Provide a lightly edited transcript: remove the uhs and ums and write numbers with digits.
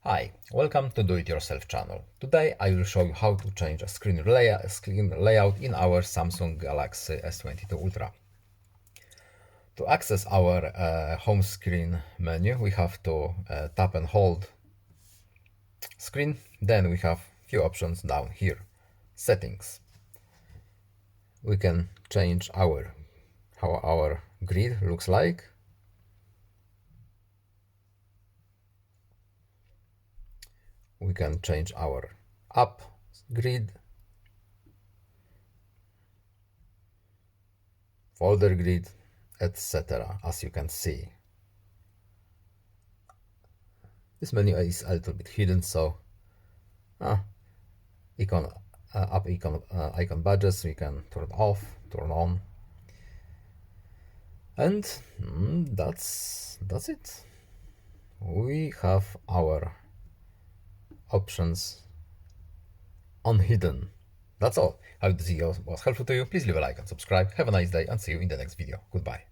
Hi, welcome to Do It Yourself channel. Today I will show you how to change a screen layout in our Samsung Galaxy S22 Ultra. To access our home screen menu, we have to tap and hold screen. Then we have few options down here. Settings. We can change how our grid looks like. We can change our app grid, folder grid, etc. As you can see, this menu is a little bit hidden, so icon icon badges we can turn off, turn on, and that's it. We have our options unhidden. That's all. I hope this video was helpful to you. Please leave a like and subscribe. Have a nice day and see you in the next video. Goodbye.